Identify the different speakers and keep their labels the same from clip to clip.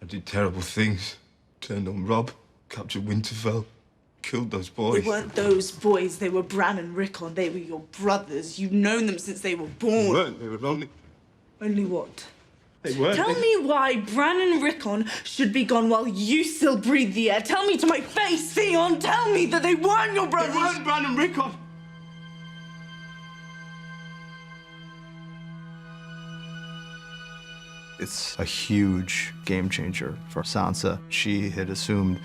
Speaker 1: I did terrible things. Turned on Rob, captured Winterfell, killed those boys.
Speaker 2: They weren't those boys. They were Bran and Rickon. They were your brothers. You've known them since they were born.
Speaker 1: They weren't. They were only...
Speaker 2: Only what?
Speaker 1: They weren't.
Speaker 2: Tell me why Bran and Rickon should be gone while you still breathe the air. Tell me to my face, Theon. Tell me that they weren't your brothers.
Speaker 1: They weren't Bran and Rickon.
Speaker 3: It's a huge game changer for Sansa. She had assumed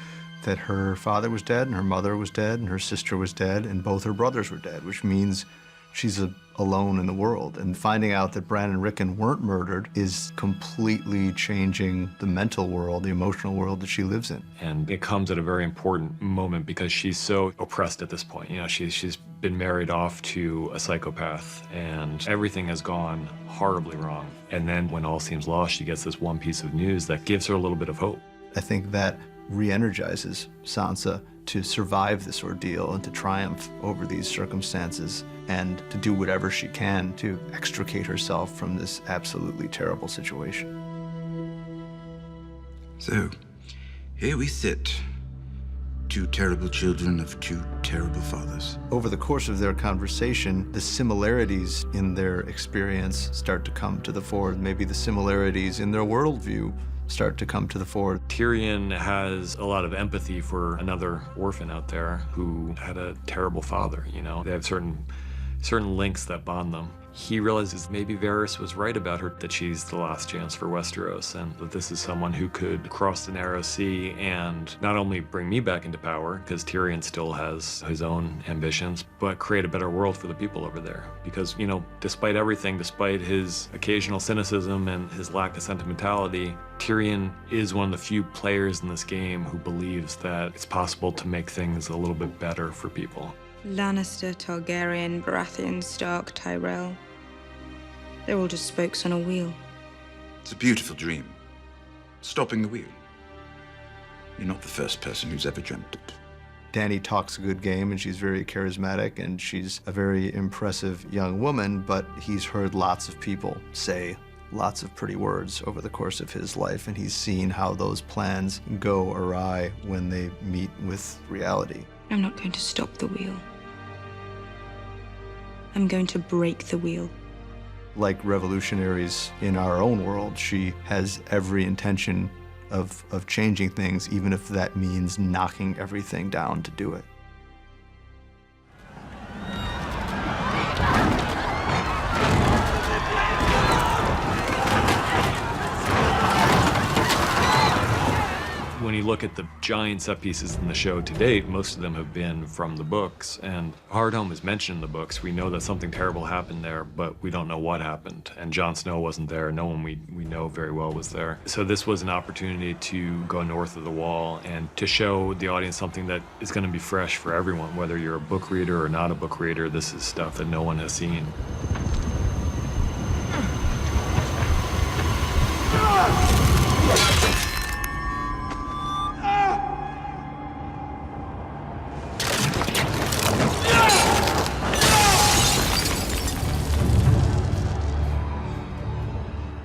Speaker 3: that her father was dead, and her mother was dead, and her sister was dead, and both her brothers were dead, which means she's alone in the world. And finding out that Bran and Rickon weren't murdered is completely changing the mental world, the emotional world that she lives in.
Speaker 4: And it comes at a very important moment because she's so oppressed at this point. You know, she's been married off to a psychopath, and everything has gone horribly wrong. And then when all seems lost, she gets this one piece of news that gives her a little bit of hope.
Speaker 3: I think that re-energizes Sansa to survive this ordeal and to triumph over these circumstances and to do whatever she can to extricate herself from this absolutely terrible situation.
Speaker 5: So, here we sit, two terrible children of two terrible fathers.
Speaker 3: Over the course of their conversation, the similarities in their experience start to come to the fore. Maybe the similarities in their worldview start to come to the fore.
Speaker 4: Tyrion has a lot of empathy for another orphan out there who had a terrible father, you know. They have certain links that bond them. He realizes maybe Varys was right about her, that she's the last chance for Westeros, and that this is someone who could cross the narrow sea and not only bring me back into power, because Tyrion still has his own ambitions, but create a better world for the people over there. Because, you know, despite everything, despite his occasional cynicism and his lack of sentimentality, Tyrion is one of the few players in this game who believes that it's possible to make things a little bit better for people.
Speaker 6: Lannister, Targaryen, Baratheon, Stark, Tyrell. They're all just spokes on a wheel.
Speaker 5: It's a beautiful dream. Stopping the wheel. You're not the first person who's ever dreamt it.
Speaker 3: Dany talks a good game, and she's very charismatic, and she's a very impressive young woman, but he's heard lots of people say lots of pretty words over the course of his life, and he's seen how those plans go awry when they meet with reality.
Speaker 6: I'm not going to stop the wheel. I'm going to break the wheel.
Speaker 3: Like revolutionaries in our own world, she has every intention of changing things, even if that means knocking everything down to do it.
Speaker 4: When you look at the giant set pieces in the show to date, most of them have been from the books, and Hardhome is mentioned in the books. We know that something terrible happened there, but we don't know what happened. And Jon Snow wasn't there. No one we know very well was there. So this was an opportunity to go north of the wall and to show the audience something that is going to be fresh for everyone. Whether you're a book reader or not a book reader, this is stuff that no one has seen.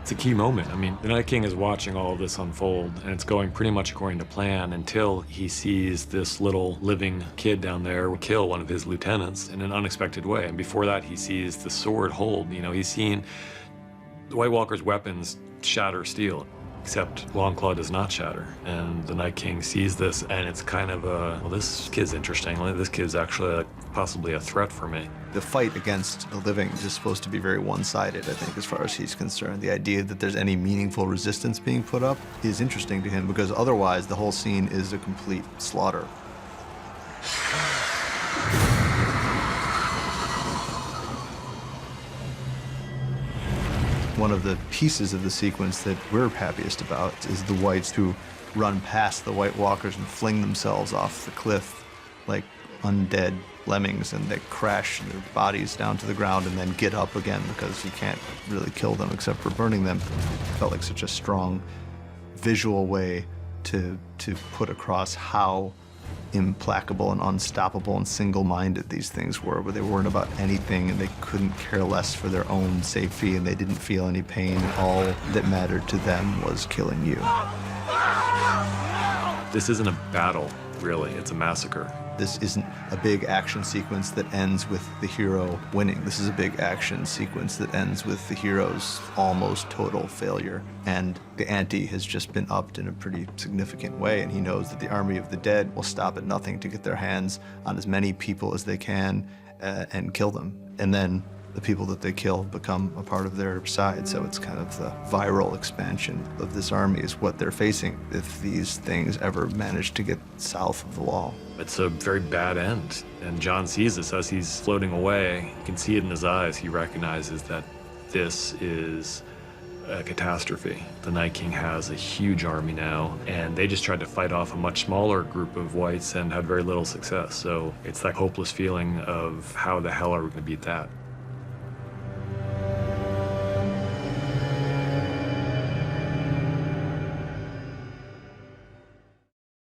Speaker 4: It's a key moment. I mean, the Night King is watching all of this unfold, and it's going pretty much according to plan until he sees this little living kid down there kill one of his lieutenants in an unexpected way. And before that, he sees the sword hold. You know, he's seen the White Walker's weapons shatter steel, except Longclaw does not shatter. And the Night King sees this, and it's kind of a, well, this kid's interesting. This kid's actually possibly a threat for me.
Speaker 3: The fight against the living is supposed to be very one-sided, I think, as far as he's concerned. The idea that there's any meaningful resistance being put up is interesting to him, because otherwise the whole scene is a complete slaughter. One of the pieces of the sequence that we're happiest about is the Whites who run past the White Walkers and fling themselves off the cliff like undead lemmings, and they crash their bodies down to the ground and then get up again because you can't really kill them except for burning them. It felt like such a strong visual way to put across how implacable and unstoppable and single-minded these things were, where they weren't about anything and they couldn't care less for their own safety, and they didn't feel any pain. All that mattered to them was killing you.
Speaker 4: This isn't a battle, really. It's a massacre.
Speaker 3: This isn't a big action sequence that ends with the hero winning. This is a big action sequence that ends with the hero's almost total failure. And the ante has just been upped in a pretty significant way, and he knows that the army of the dead will stop at nothing to get their hands on as many people as they can and kill them. And then the people that they kill become a part of their side. So it's kind of the viral expansion of this army is what they're facing if these things ever manage to get south of the wall.
Speaker 4: It's a very bad end. And John sees this as he's floating away. You can see it in his eyes. He recognizes that this is a catastrophe. The Night King has a huge army now, and they just tried to fight off a much smaller group of whites and had very little success. So it's that hopeless feeling of how the hell are we going to beat that?